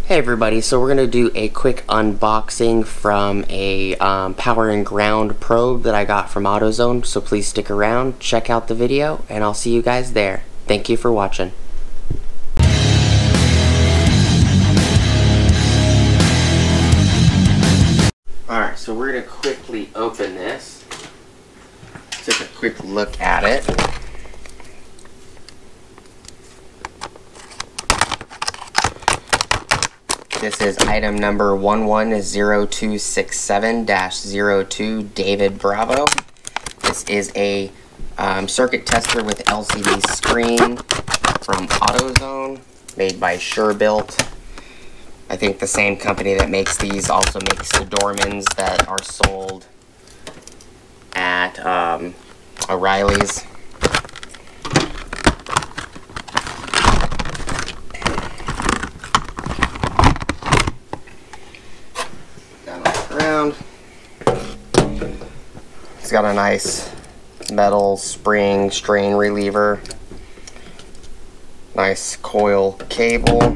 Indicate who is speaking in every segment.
Speaker 1: Hey everybody, so we're going to do a quick unboxing from a power and ground probe that I got from Autozone, so please stick around, check out the video, and I'll see you guys there. Thank you for watching. Alright, so we're going to quickly open this. Take a quick look at it. This is item number 110267-02 David Bravo. This is a circuit tester with LCD screen from Autozone, made by Built. I think the same company that makes these also makes the Dormans that are sold at O'Reilly's. It's got a nice metal spring strain reliever, nice coil cable,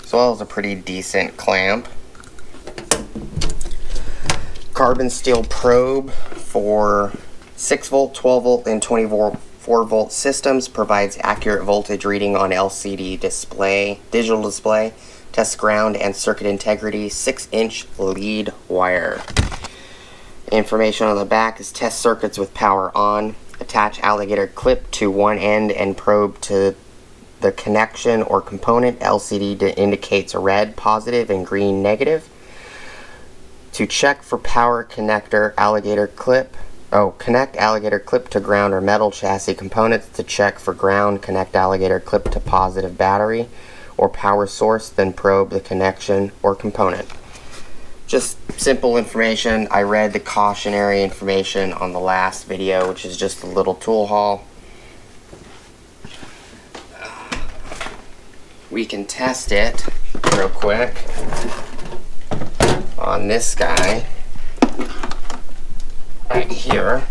Speaker 1: as well as a pretty decent clamp. Carbon steel probe for 6 volt, 12 volt, and 24 volt systems, provides accurate voltage reading on LCD display, digital display, tests ground and circuit integrity, 6-inch lead wire. Information on the back is test circuits with power on, attach alligator clip to one end and probe to the connection or component. LCD indicates red positive and green negative. To check for power connector, alligator clip. Connect alligator clip to ground or metal chassis components. To check for ground, connect alligator clip to positive battery or power source, then probe the connection or component. Just simple information. I read the cautionary information on the last video, which is just a little tool haul. We can test it real quick on this guy right here.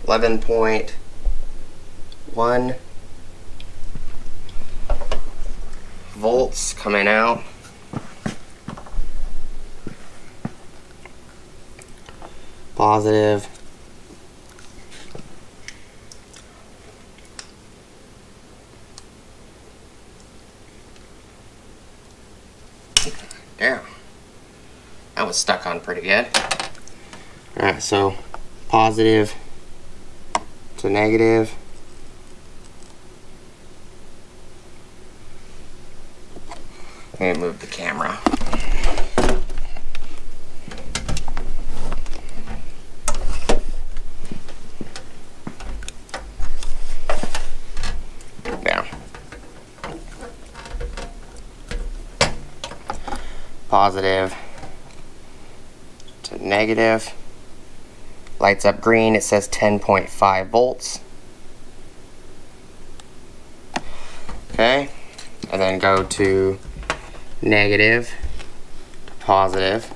Speaker 1: $11.1 volts coming out. Positive. There. That was stuck on pretty good. Alright, so positive to negative. Let me move the camera. There. Positive to negative. Lights up green. It says 10.5 volts. Okay, and then go to negative to positive.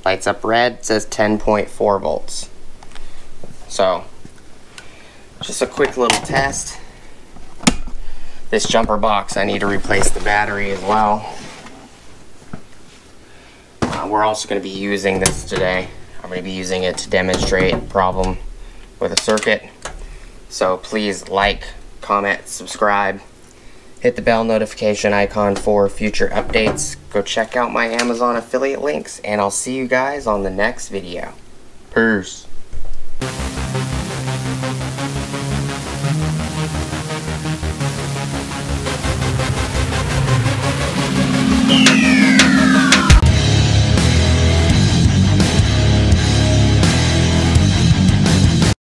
Speaker 1: Lights up red. It says 10.4 volts. So, just a quick little test. This jumper box, I need to replace the battery as well. We're also going to be using this today. I'm going to be using it to demonstrate a problem with a circuit. So please like, comment, subscribe, hit the bell notification icon for future updates. Go check out my Amazon affiliate links, and I'll see you guys on the next video. Peace.